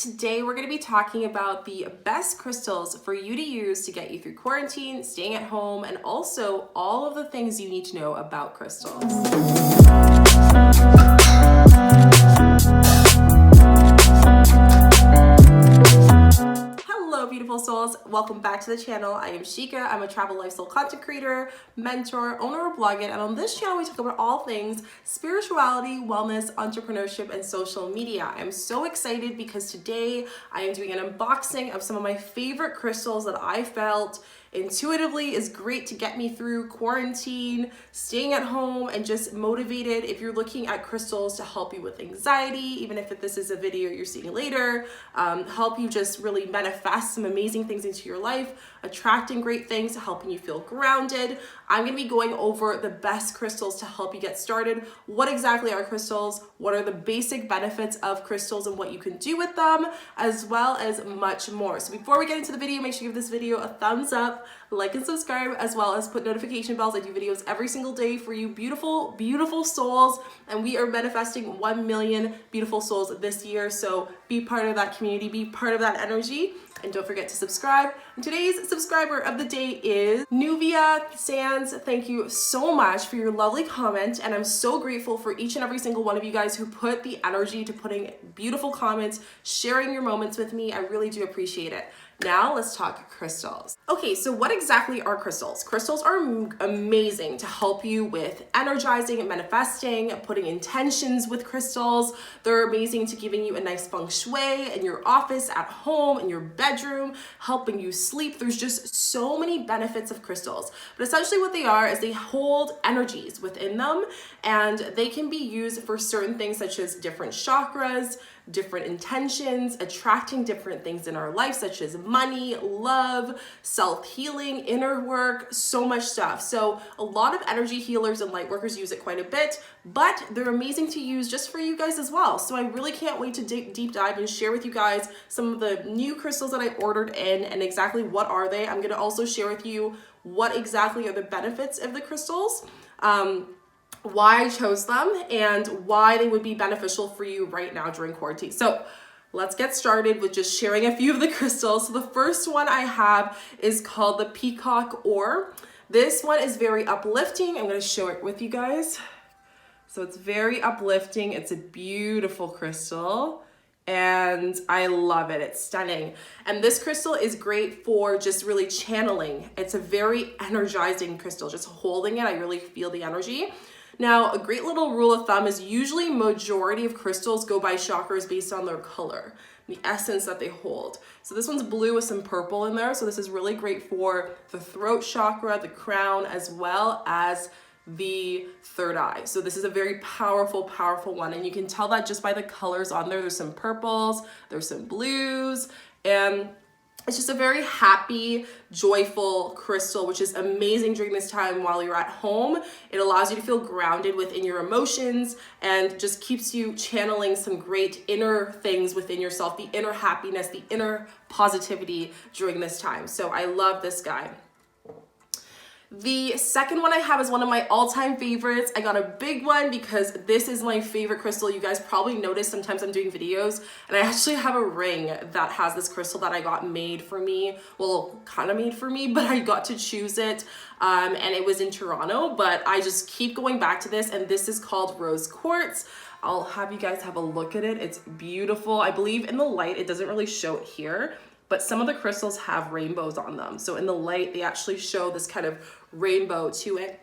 Today we're going to be talking about the best crystals for you to use to get you through quarantine, staying at home, and also all of the things you need to know about crystals. Hello beautiful souls, welcome back to the channel. I am Shika. I'm a travel lifestyle content creator, mentor, owner of Blogit, and on this channel we talk about all things spirituality, wellness, entrepreneurship, and social media. I'm so excited because today I am doing an unboxing of some of my favorite crystals that I felt intuitively is great to get me through quarantine, staying at home, and just motivated if you're looking at crystals to help you with anxiety, even if this is a video you're seeing later, help you just really manifest some amazing things into your life, attracting great things, helping you feel grounded. I'm going to be going over the best crystals to help you get started. What exactly are crystals? What are the basic benefits of crystals and what you can do with them, as well as much more. So before we get into the video, make sure you give this video a thumbs up, like and subscribe, as well as put notification bells. I do videos every single day for you beautiful, beautiful souls, and we are manifesting 1 million beautiful souls this year. So be part of that community, be part of that energy, and don't forget to subscribe. And today's subscriber of the day is Nuvia Sands. Thank you so much for your lovely comment, and I'm so grateful for each and every single one of you guys who put the energy to putting beautiful comments, sharing your moments with me. I really do appreciate it. Now let's talk crystals. Okay, so what exactly are crystals? Crystals are amazing to help you with energizing and manifesting, putting intentions with crystals. They're amazing to giving you a nice feng shui in your office, at home, in your bedroom, helping you sleep. There's just so many benefits of crystals. But essentially what they are is they hold energies within them, and they can be used for certain things such as different chakras, different intentions, attracting different things in our life such as money, love, self-healing, inner work, so much stuff. So a lot of energy healers and light workers use it quite a bit, but they're amazing to use just for you guys as well. So I really can't wait to deep dive and share with you guys some of the new crystals that I ordered in and exactly what are they. I'm going to also share with you what exactly are the benefits of the crystals, why I chose them, and why they would be beneficial for you right now during quarantine. So let's get started with just sharing a few of the crystals. So the first one I have is called the Peacock ore. This one is very uplifting. I'm going to show it with you guys. So it's very uplifting. It's a beautiful crystal and I love it. It's stunning. And this crystal is great for just really channeling. It's a very energizing crystal. Just holding it, I really feel the energy. Now, a great little rule of thumb is usually majority of crystals go by chakras based on their color, the essence that they hold. So this one's blue with some purple in there. So this is really great for the throat chakra, the crown, as well as the third eye. So this is a very powerful, powerful one. And you can tell that just by the colors on there. There's some purples, there's some blues, and it's just a very happy, joyful crystal, which is amazing during this time while you're at home. It allows you to feel grounded within your emotions and just keeps you channeling some great inner things within yourself, the inner happiness, the inner positivity during this time. So I love this guy. The second one I have is one of my all-time favorites. I got a big one because this is my favorite crystal. You guys probably notice sometimes I'm doing videos and I actually have a ring that has this crystal that I got made for me. Well, kind of made for me, but I got to choose it. And it was in Toronto, but I just keep going back to this, and this is called rose quartz. I'll have you guys have a look at it. It's beautiful. I believe in the light, it doesn't really show it here, but some of the crystals have rainbows on them. So in the light, they actually show this kind of rainbow to it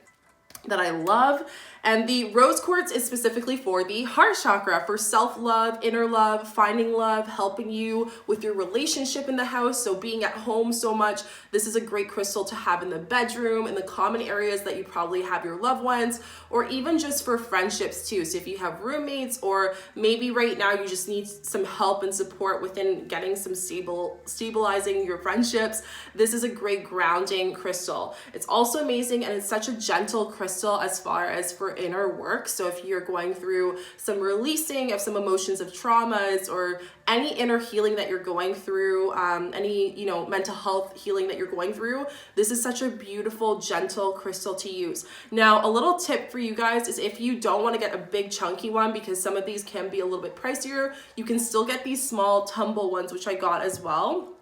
that I love. And the rose quartz is specifically for the heart chakra, for self-love, inner love, finding love, helping you with your relationship in the house. So being at home so much, this is a great crystal to have in the bedroom, in the common areas that you probably have your loved ones, or even just for friendships too. So if you have roommates, or maybe right now you just need some help and support within getting some stabilizing your friendships, this is a great grounding crystal. It's also amazing, and it's such a gentle crystal crystal as far as for inner work. So if you're going through some releasing of some emotions of traumas or any inner healing that you're going through, any, you know, mental health healing that you're going through, this is such a beautiful, gentle crystal to use. Now, a little tip for you guys is if you don't want to get a big chunky one, because some of these can be a little bit pricier, you can still get these small tumble ones, which I got as well.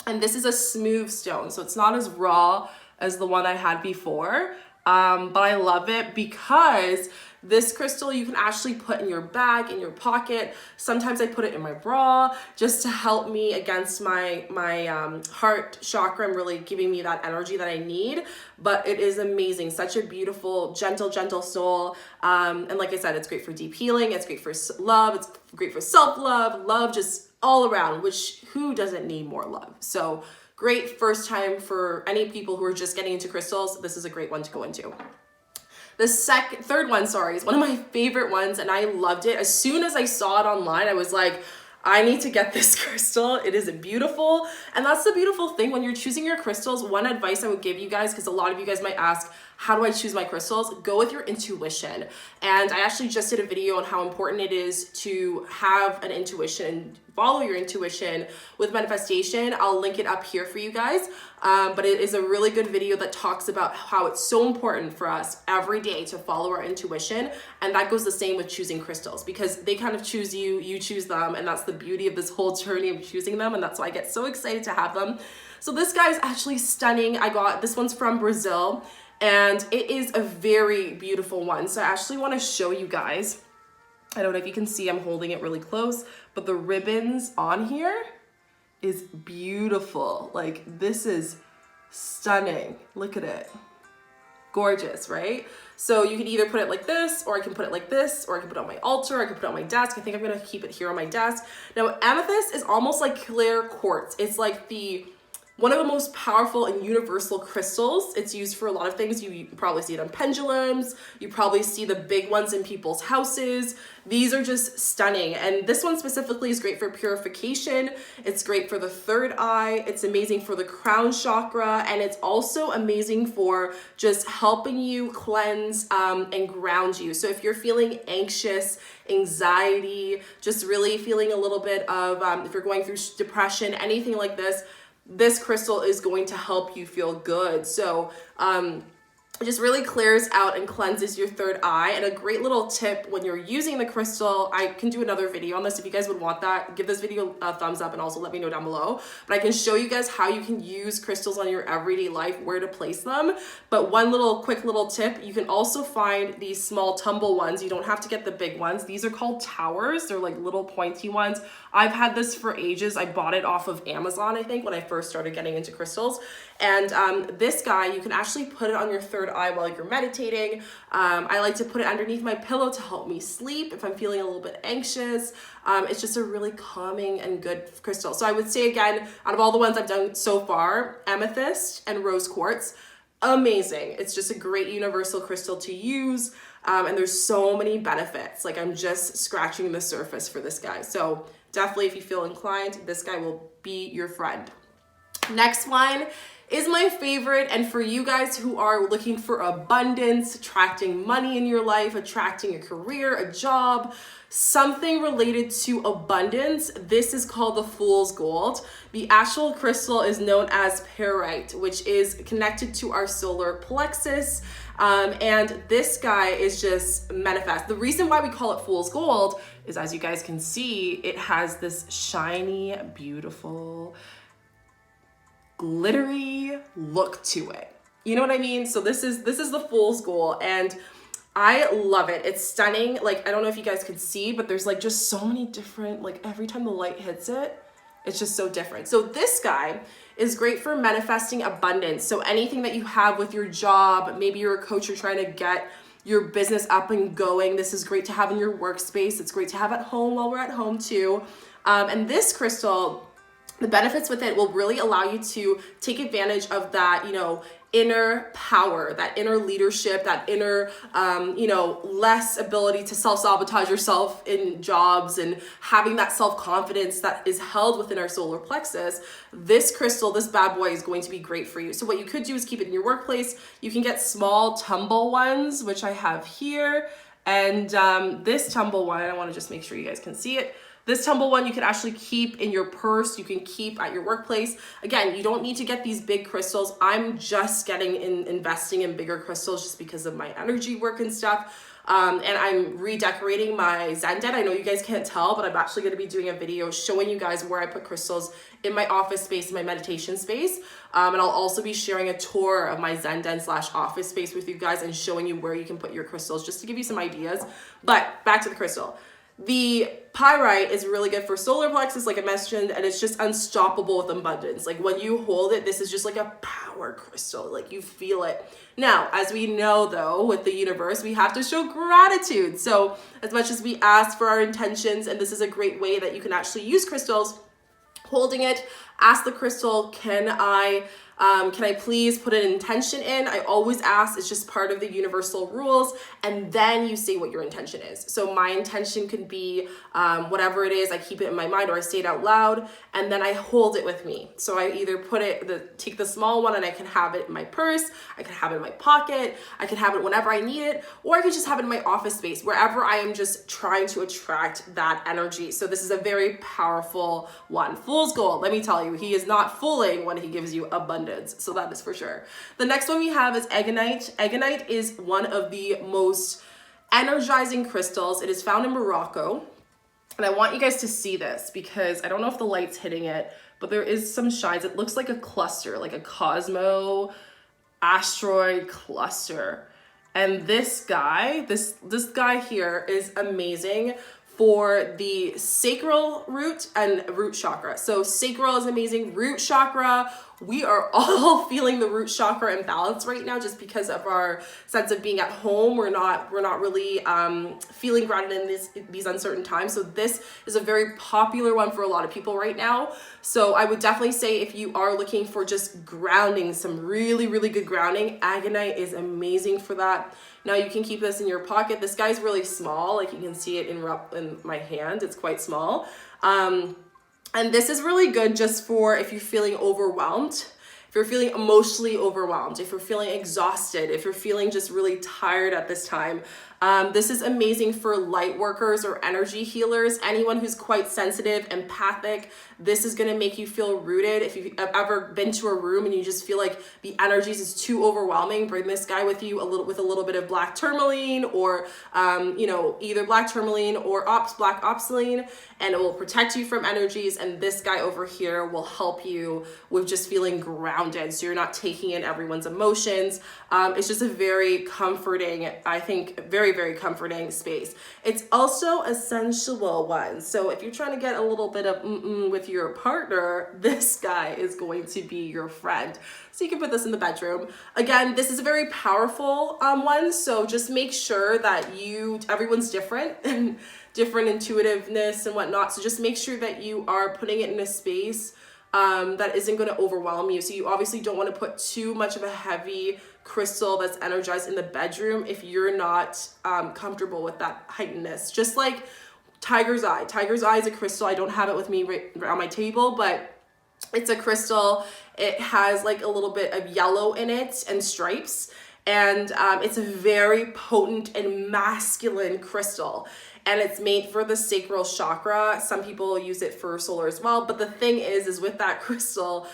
And this is a smooth stone, so it's not as raw as the one I had before, but I love it because this crystal you can actually put in your bag, in your pocket. Sometimes I put it in my bra just to help me against my heart chakra and really giving me that energy that I need. But it is amazing, such a beautiful, gentle soul. And like I said, it's great for deep healing. It's great for love. It's great for self-love, love, just all around, which who doesn't need more love? So great first time for any people who are just getting into crystals. This is a great one to go into. The third one, is one of my favorite ones, and I loved it. As soon as I saw it online, I was like, I need to get this crystal. It is beautiful. And that's the beautiful thing when you're choosing your crystals. One advice I would give you guys, because a lot of you guys might ask, how do I choose my crystals? Go with your intuition. And I actually just did a video on how important it is to have an intuition and follow your intuition with manifestation. I'll link it up here for you guys. But it is a really good video that talks about how it's so important for us every day to follow our intuition. And that goes the same with choosing crystals, because they kind of choose you, you choose them. And that's the beauty of this whole journey of choosing them. And that's why I get so excited to have them. So this guy is actually stunning. I got, this one's from Brazil, and it is a very beautiful one. So I actually want to show you guys. I don't know if you can see, I'm holding it really close, but the ribbons on here is beautiful. Like, this is stunning. Look at it. Gorgeous, right? So you can either put it like this, or I can put it like this, or I can put it on my altar, I can put it on my desk. I think I'm gonna keep it here on my desk. Now, amethyst is almost like clear quartz. It's like one of the most powerful and universal crystals. It's used for a lot of things. You probably see it on pendulums. You probably see the big ones in people's houses. These are just stunning. And this one specifically is great for purification. It's great for the third eye. It's amazing for the crown chakra. And it's also amazing for just helping you cleanse and ground you. So if you're feeling anxious, anxiety, just really feeling a little bit of, if you're going through depression, anything like this crystal is going to help you feel good. So it just really clears out and cleanses your third eye. And a great little tip when you're using the crystal, I can do another video on this if you guys would want that. Give this video a thumbs up and also let me know down below. But I can show you guys how you can use crystals on your everyday life, where to place them. But one quick little tip, you can also find these small tumble ones. You don't have to get the big ones. These are called towers. They're like little pointy ones. I've had this for ages. I bought it off of Amazon, I think, when I first started getting into crystals. And this guy, you can actually put it on your third eye while you're meditating. I like to put it underneath my pillow to help me sleep if I'm feeling a little bit anxious. It's just a really calming and good crystal. So I would say, again, out of all the ones I've done so far, amethyst and rose quartz, amazing. It's just a great universal crystal to use. And there's so many benefits. Like, I'm just scratching the surface for this guy. So definitely, if you feel inclined, this guy will be your friend. Next one is my favorite, and for you guys who are looking for abundance, attracting money in your life, attracting a career, a job, something related to abundance, this is called the Fool's Gold. The actual crystal is known as Pyrite, which is connected to our solar plexus. And this guy is just manifest. The reason why we call it Fool's Gold is, as you guys can see, it has this shiny, beautiful, glittery look to it. You know what I mean? So this is the Fool's Gold, and I love it. It's stunning. Like, I don't know if you guys could see, but there's like just so many different, like, every time the light hits it, it's just so different. So this guy is great for manifesting abundance. So anything that you have with your job, maybe you're a coach, you're trying to get your business up and going. This is great to have in your workspace. It's great to have at home while we're at home too. And this crystal, the benefits with it will really allow you to take advantage of that, you know, inner power, that inner leadership, that inner, you know, less ability to self-sabotage yourself in jobs and having that self-confidence that is held within our solar plexus. This crystal, this bad boy, is going to be great for you. So what you could do is keep it in your workplace. You can get small tumble ones, which I have here. And this tumble one, I want to just make sure you guys can see it. This tumble one you can actually keep in your purse, you can keep at your workplace. Again, you don't need to get these big crystals. I'm just investing in bigger crystals just because of my energy work and stuff. And I'm redecorating my Zen den. I know you guys can't tell, but I'm actually going to be doing a video showing you guys where I put crystals in my office space, in my meditation space. And I'll also be sharing a tour of my Zen den / office space with you guys and showing you where you can put your crystals just to give you some ideas. But back to the crystal. The pyrite is really good for solar plexus, like I mentioned, and it's just unstoppable with abundance. Like when you hold it, this is just like a power crystal, like you feel it. Now, as we know though, with the universe, we have to show gratitude. So as much as we ask for our intentions, and this is a great way that you can actually use crystals, holding it, ask the crystal, can I please put an intention in? I always ask, it's just part of the universal rules. And then you say what your intention is. So my intention could be whatever it is, I keep it in my mind or I say it out loud, and then I hold it with me. So I either take the small one and I can have it in my purse, I can have it in my pocket, I can have it whenever I need it, or I can just have it in my office space, wherever I am just trying to attract that energy. So this is a very powerful one. Fool's gold, let me tell you, he is not fooling when he gives you abundance. So that is for sure. The next one we have is Aragonite. Aragonite is one of the most energizing crystals. It is found in Morocco. And I want you guys to see this because I don't know if the light's hitting it, but there is some shines. It looks like a cluster, like a cosmo asteroid cluster. And this guy, this guy here is amazing for the sacral root and root chakra. So sacral is amazing, root chakra. We are all feeling the root chakra imbalance right now just because of our sense of being at home. We're not really feeling grounded in these uncertain times. So this is a very popular one for a lot of people right now. So I would definitely say if you are looking for just grounding, some really, really good grounding, Aragonite is amazing for that. Now you can keep this in your pocket. This guy's really small, like you can see it in my hand. It's quite small. And this is really good just for if you're feeling overwhelmed, if you're feeling emotionally overwhelmed, if you're feeling exhausted, if you're feeling just really tired at this time. This is amazing for light workers or energy healers, anyone who's quite sensitive, empathic. This is gonna make you feel rooted. If you've ever been to a room and you just feel like the energies is too overwhelming, bring this guy with you with a little bit of black tourmaline or, you know, either black tourmaline or black obsidian, and it will protect you from energies. And this guy over here will help you with just feeling grounded. So you're not taking in everyone's emotions. It's just a very comforting, I think, very, very comforting space. It's also a sensual one. So if you're trying to get a little bit of with your partner, this guy is going to be your friend. So you can put this in the bedroom. Again, this is a very powerful one. So just make sure that everyone's different and different intuitiveness and whatnot. So just make sure that you are putting it in a space that isn't going to overwhelm you. So you obviously don't want to put too much of a heavy crystal that's energized in the bedroom if you're not comfortable with that heightenedness. Just like tiger's eye. Tiger's eye is a crystal. I don't have it with me right on my table, but it's a crystal. It has like a little bit of yellow in it and stripes. And it's a very potent and masculine crystal. And it's made for the sacral chakra. Some people use it for solar as well. But the thing is with that crystal,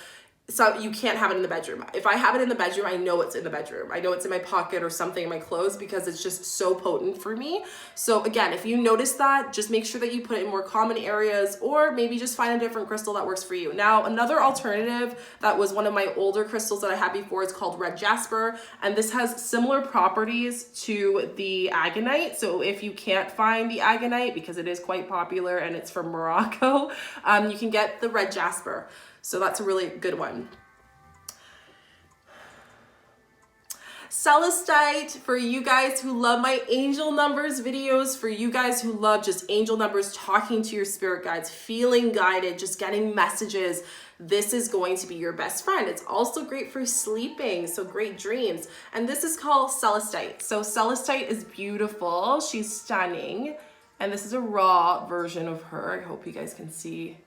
so you can't have it in the bedroom. If I have it in the bedroom, I know it's in the bedroom. I know it's in my pocket or something in my clothes because it's just so potent for me. So again, if you notice that, just make sure that you put it in more common areas or maybe just find a different crystal that works for you. Now, another alternative that was one of my older crystals that I had before is called red jasper. And this has similar properties to the Aragonite. So if you can't find the Aragonite because it is quite popular and it's from Morocco, you can get the red jasper. So that's a really good one. Celestite, for you guys who love my angel numbers videos, for you guys who love just angel numbers, talking to your spirit guides, feeling guided, just getting messages, this is going to be your best friend. It's also great for sleeping, so great dreams. And this is called Celestite. So Celestite is beautiful. She's stunning. And this is a raw version of her. I hope you guys can see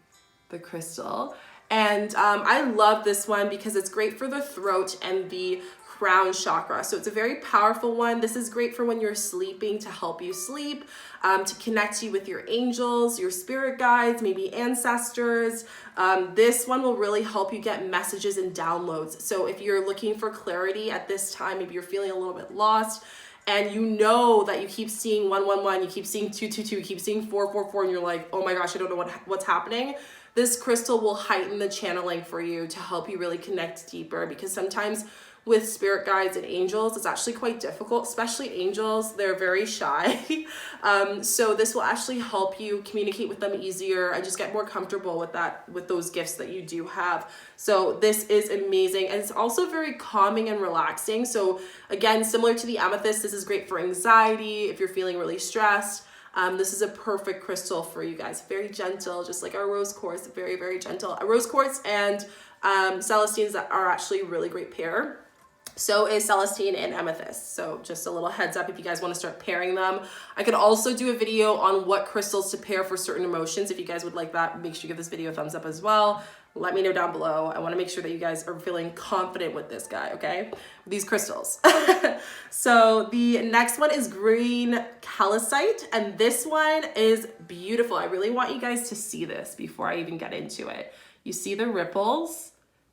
the crystal. And I love this one because it's great for the throat and the crown chakra. So it's a very powerful one. This is great for when you're sleeping, to help you sleep, to connect you with your angels, your spirit guides, maybe ancestors. This one will really help you get messages and downloads. So if you're looking for clarity at this time, maybe you're feeling a little bit lost, and you know that you keep seeing 111, you keep seeing 222, you keep seeing 444, and you're like, oh my gosh, I don't know what's happening. This crystal will heighten the channeling for you to help you really connect deeper, because sometimes with spirit guides and angels, it's actually quite difficult, especially angels. They're very shy. So this will actually help you communicate with them easier and just get more comfortable with those gifts that you do have. So this is amazing. And it's also very calming and relaxing. So again, similar to the amethyst, this is great for anxiety. If you're feeling really stressed, this is a perfect crystal for you guys. Very gentle, just like our rose quartz, very, very gentle. A rose quartz and celestines are actually a really great pair. So is Celestine and Amethyst. So just a little heads up if you guys want to start pairing them. I could also do a video on what crystals to pair for certain emotions. If you guys would like that, make sure you give this video a thumbs up as well. Let me know down below. I want to make sure that you guys are feeling confident with this guy, okay? These crystals. So the next one is green calcite, and this one is beautiful. I really want you guys to see this before I even get into it. You see the ripples?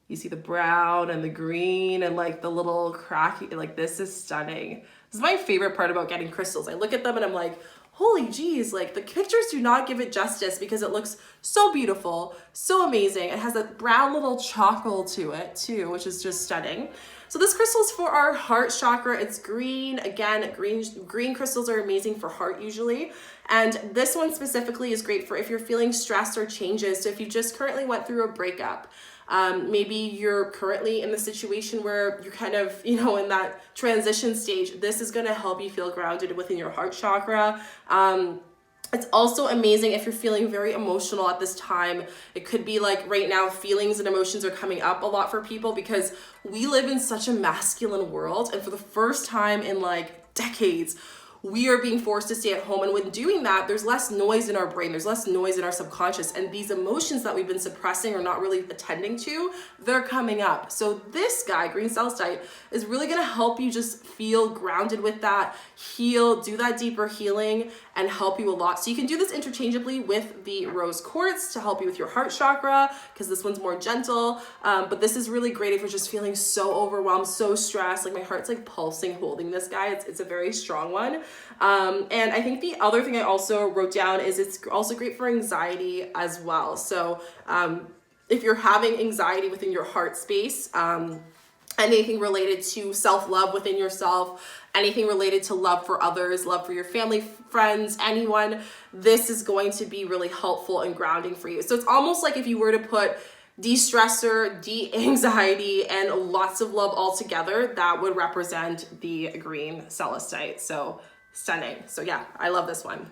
You see the brown and the green and like the little cracky, like this is stunning. This is my favorite part about getting crystals. I look at them and I'm like, holy geez, like the pictures do not give it justice because it looks so beautiful, so amazing. It has a brown little chocolate to it too, which is just stunning. So this crystal is for our heart chakra. It's green. Again, green crystals are amazing for heart usually. And this one specifically is great for if you're feeling stressed or changes. So if you just currently went through a breakup, maybe you're currently in the situation where you're kind of, in that transition stage, this is going to help you feel grounded within your heart chakra. It's also amazing if you're feeling very emotional at this time. It could be like right now, feelings and emotions are coming up a lot for people because we live in such a masculine world. And for the first time in like decades, we are being forced to stay at home. And when doing that, there's less noise in our brain. There's less noise in our subconscious. And these emotions that we've been suppressing or not really attending to, they're coming up. So this guy, green celestite, is really going to help you just feel grounded with that, heal, do that deeper healing, and help you a lot. So you can do this interchangeably with the rose quartz to help you with your heart chakra, because this one's more gentle. But this is really great if you're just feeling so overwhelmed, so stressed. Like my heart's like pulsing holding this guy. It's a very strong one. And I think the other thing I also wrote down is it's also great for anxiety as well. So if you're having anxiety within your heart space, anything related to self-love within yourself, anything related to love for others, love for your family, friends, anyone, this is going to be really helpful and grounding for you. So it's almost like if you were to put de-stressor, de-anxiety, and lots of love all together, that would represent the green celestite. So stunning. So yeah, I love this one.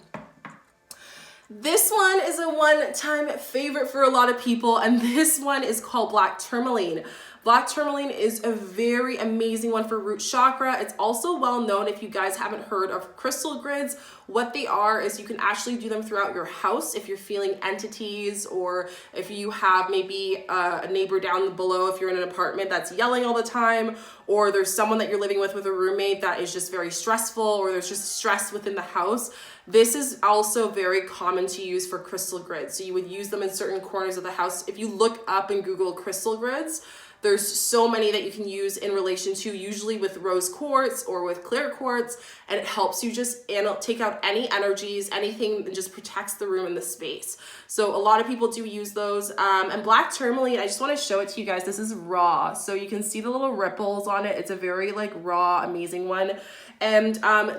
This one is a one-time favorite for a lot of people, and this one is called black tourmaline. Black tourmaline is a very amazing one for root chakra. It's also well known, if you guys haven't heard of crystal grids. What they are is you can actually do them throughout your house if you're feeling entities, or if you have maybe a neighbor down below, if you're in an apartment that's yelling all the time, or there's someone that you're living with a roommate that is just very stressful, or there's just stress within the house. This is also very common to use for crystal grids. So you would use them in certain corners of the house. If you look up and Google crystal grids, there's so many that you can use in relation to, usually with rose quartz or with clear quartz, and it helps you just take out any energies, anything that just protects the room and the space. So a lot of people do use those. And black tourmaline, I just want to show it to you guys. This is raw, so you can see the little ripples on it. It's a very like raw, amazing one. And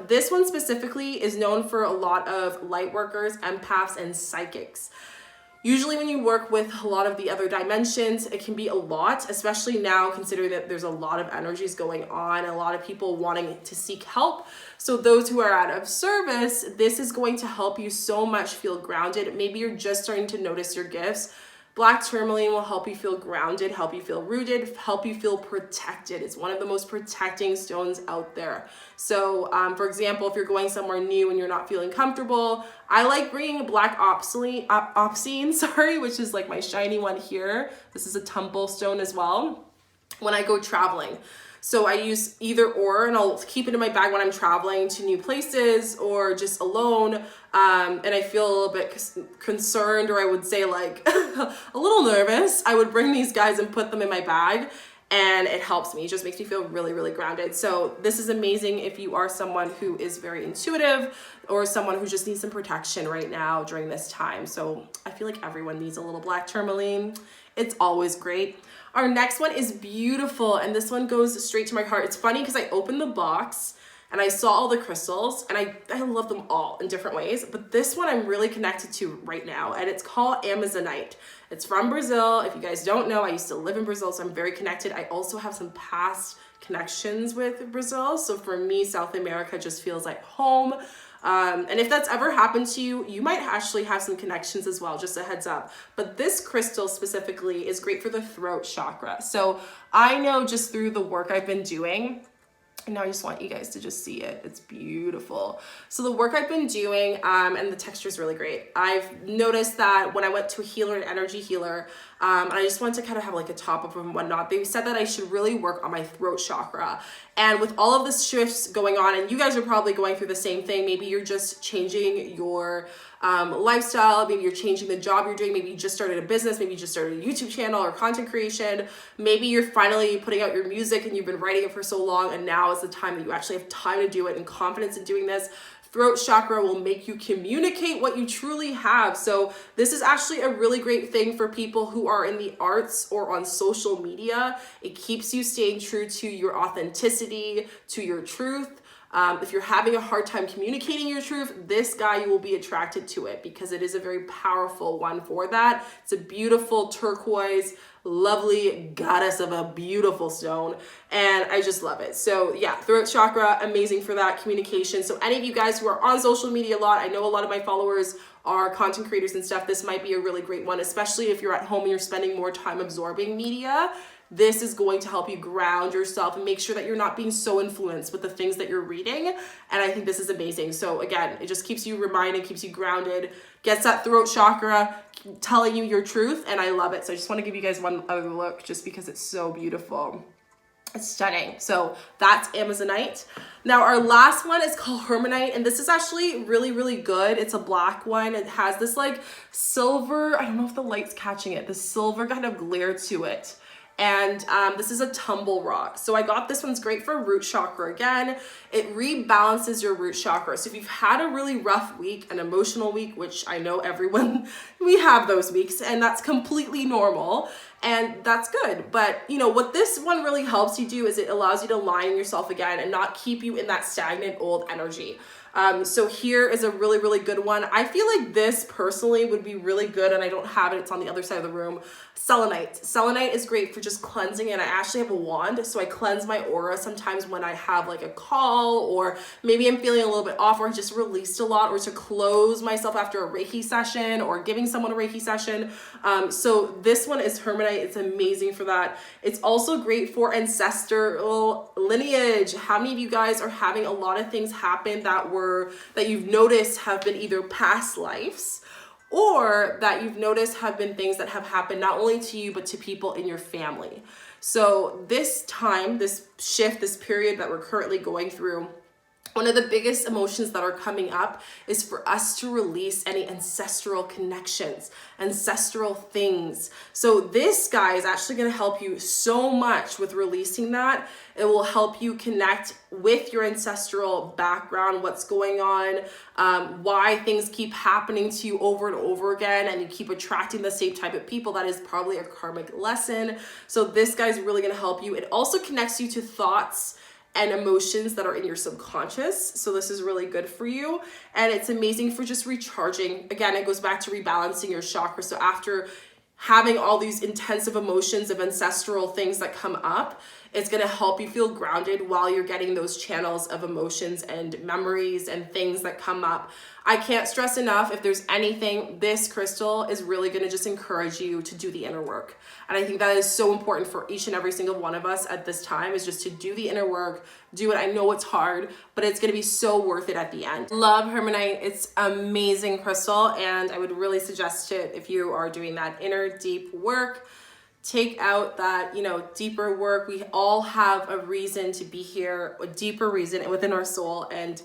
this one specifically is known for a lot of light workers, empaths, and psychics. Usually when you work with a lot of the other dimensions, it can be a lot, especially now considering that there's a lot of energies going on, a lot of people wanting to seek help. So those who are out of service, this is going to help you so much feel grounded. Maybe you're just starting to notice your gifts. Black tourmaline will help you feel grounded, help you feel rooted, help you feel protected. It's one of the most protecting stones out there. So for example, if you're going somewhere new and you're not feeling comfortable, I like bringing black obsidian, which is like my shiny one here. This is a temple stone as well when I go traveling. So I use either or, and I'll keep it in my bag when I'm traveling to new places or just alone. And I feel a little bit concerned, or I would say like a little nervous. I would bring these guys and put them in my bag, and it helps me. It just makes me feel really, really grounded. So this is amazing if you are someone who is very intuitive or someone who just needs some protection right now during this time. So I feel like everyone needs a little black tourmaline. It's always great. Our next one is beautiful, and this one goes straight to my heart. It's funny because I opened the box and I saw all the crystals, and I love them all in different ways, but this one I'm really connected to right now, and it's called Amazonite. It's from Brazil. If you guys don't know, I used to live in Brazil, so I'm very connected. I also have some past connections with Brazil, so for me, South America just feels like home. And if that's ever happened to you, you might actually have some connections as well, just a heads up. But this crystal specifically is great for the throat chakra. So I know just through the work I've been doing, and now I just want you guys to just see it. It's beautiful. So the work I've been doing, and the texture is really great. I've noticed that when I went to a healer, an energy healer, and I just wanted to kind of have like a top up and whatnot, they said that I should really work on my throat chakra. And with all of the shifts going on, and you guys are probably going through the same thing, maybe you're just changing your lifestyle, maybe you're changing the job you're doing, maybe you just started a business, maybe you just started a YouTube channel or content creation, maybe you're finally putting out your music and you've been writing it for so long, and now is the time that you actually have time to do it and confidence in doing this. Throat chakra will make you communicate what you truly have. So this is actually a really great thing for people who are in the arts or on social media. It keeps you staying true to your authenticity, to your truth. If you're having a hard time communicating your truth, this guy, you will be attracted to it because it is a very powerful one for that. It's a beautiful turquoise, lovely goddess of a beautiful stone, and I just love it. So yeah, throat chakra, amazing for that communication. So any of you guys who are on social media a lot, I know a lot of my followers are content creators and stuff, this might be a really great one, especially if you're at home and you're spending more time absorbing media. This is going to help you ground yourself and make sure that you're not being so influenced with the things that you're reading. And I think this is amazing. So again, it just keeps you reminded, keeps you grounded, gets that throat chakra telling you your truth. And I love it. So I just want to give you guys one other look just because it's so beautiful. It's stunning. So that's Amazonite. Now our last one is called Hematite, and this is actually really, really good. It's a black one. It has this like silver, I don't know if the light's catching it, the silver kind of glare to it. And this is a tumble rock. So I got this one's great for root chakra. Again, it rebalances your root chakra. So if you've had a really rough week, an emotional week, which I know everyone, we have those weeks, and that's completely normal. And that's good. But you know, what this one really helps you do is it allows you to align yourself again and not keep you in that stagnant old energy. So here is a really, really good one. I feel like this personally would be really good, and I don't have it. It's on the other side of the room. Selenite. Selenite is great for just cleansing, and I actually have a wand, so I cleanse my aura sometimes when I have like a call, or maybe I'm feeling a little bit off, or I just released a lot, or to close myself after a Reiki session or giving someone a Reiki session. So this one is Hematite. It's amazing for that. It's also great for ancestral lineage. How many of you guys are having a lot of things happen that you've noticed have been either past lives, or that you've noticed have been things that have happened not only to you, but to people in your family? So this time, this shift, this period that we're currently going through, one of the biggest emotions that are coming up is for us to release any ancestral connections, ancestral things. So this guy is actually going to help you so much with releasing that. It will help you connect with your ancestral background, what's going on, why things keep happening to you over and over again, and you keep attracting the same type of people. That is probably a karmic lesson. So this guy's really going to help you. It also connects you to thoughts and emotions that are in your subconscious. So this is really good for you. And it's amazing for just recharging. Again, it goes back to rebalancing your chakra. So after having all these intensive emotions of ancestral things that come up, it's going to help you feel grounded while you're getting those channels of emotions and memories and things that come up. I can't stress enough, if there's anything, this crystal is really going to just encourage you to do the inner work. And I think that is so important for each and every single one of us at this time, is just to do the inner work, do it. I know it's hard, but it's going to be so worth it at the end. Love Hematite. It's amazing crystal, and I would really suggest it if you are doing that inner deep work. Take out that, you know, deeper work. We all have a reason to be here, a deeper reason within our soul. And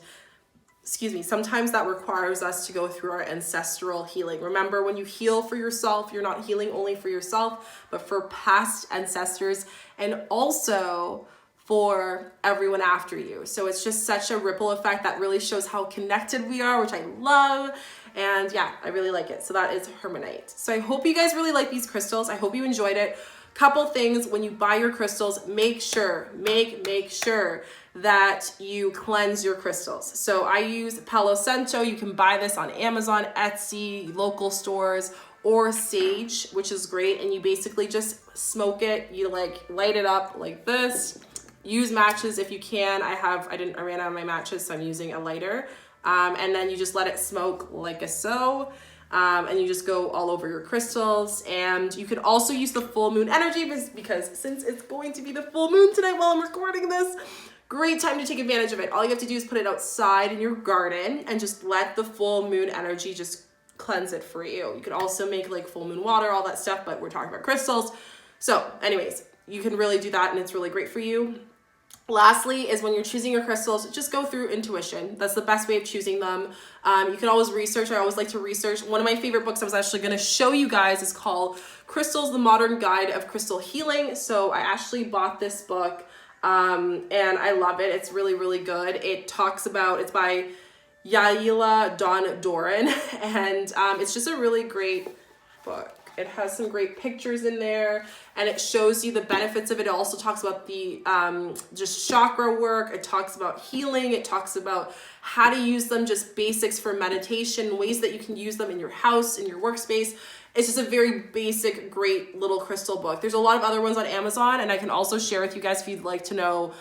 excuse me, sometimes that requires us to go through our ancestral healing. Remember, when you heal for yourself, you're not healing only for yourself, but for past ancestors and also for everyone after you. So it's just such a ripple effect that really shows how connected we are, which I love. And yeah, I really like it. So that is Hematite. So I hope you guys really like these crystals. I hope you enjoyed it. Couple things when you buy your crystals, make sure that you cleanse your crystals. So I use Palo Santo. You can buy this on Amazon, Etsy, local stores, or sage, which is great. And you basically just smoke it. You like light it up like this. Use matches if you can. I ran out of my matches, so I'm using a lighter. And then you just let it smoke like so. And you just go all over your crystals. And you could also use the full moon energy, because since it's going to be the full moon tonight while I'm recording this, great time to take advantage of it. All you have to do is put it outside in your garden and just let the full moon energy just cleanse it for you. You could also make like full moon water, all that stuff, but we're talking about crystals. So anyways, you can really do that, and it's really great for you. Lastly is when you're choosing your crystals, just go through intuition. That's the best way of choosing them. You can always research. I always like to research. One of my favorite books I was actually going to show you guys is called Crystals, the Modern Guide of Crystal Healing. So I actually bought this book and I love it. It's really, really good. It's by Yaila Dawn Doran, and it's just a really great book. It has some great pictures in there, and it shows you the benefits of it. It also talks about the just chakra work. It talks about healing. It talks about how to use them, just basics for meditation, ways that you can use them in your house, in your workspace. It's just a very basic, great little crystal book. There's a lot of other ones on Amazon, and I can also share with you guys if you'd like to know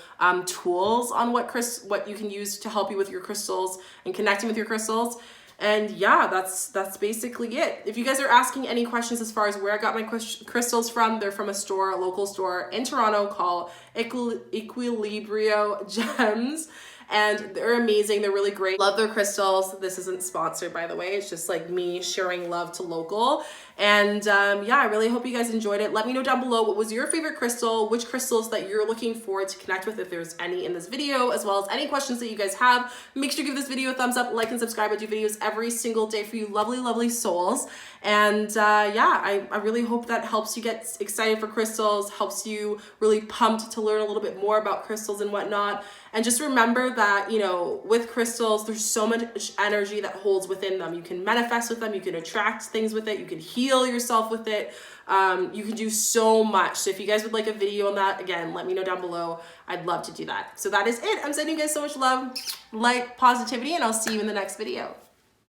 tools on what you can use to help you with your crystals and connecting with your crystals. And yeah, that's basically it. If you guys are asking any questions as far as where I got my crystals from, they're from a local store in Toronto called Equilibrio Gems. And they're amazing. They're really great. Love their crystals. This isn't sponsored, by the way. It's just like me sharing love to local. And yeah, I really hope you guys enjoyed it. Let me know down below what was your favorite crystal, which crystals that you're looking forward to connect with, if there's any in this video, as well as any questions that you guys have. Make sure to give this video a thumbs up, like, and subscribe. I do videos every single day for you lovely, lovely souls. And yeah, I really hope that helps you get excited for crystals, helps you really pumped to learn a little bit more about crystals and whatnot. And just remember that, you know, with crystals, there's so much energy that holds within them. You can manifest with them, you can attract things with it, you can heal yourself with it. You can do so much. So if you guys would like a video on that, again, let me know down below. I'd love to do that. So that is it. I'm sending you guys so much love, light, positivity, and I'll see you in the next video.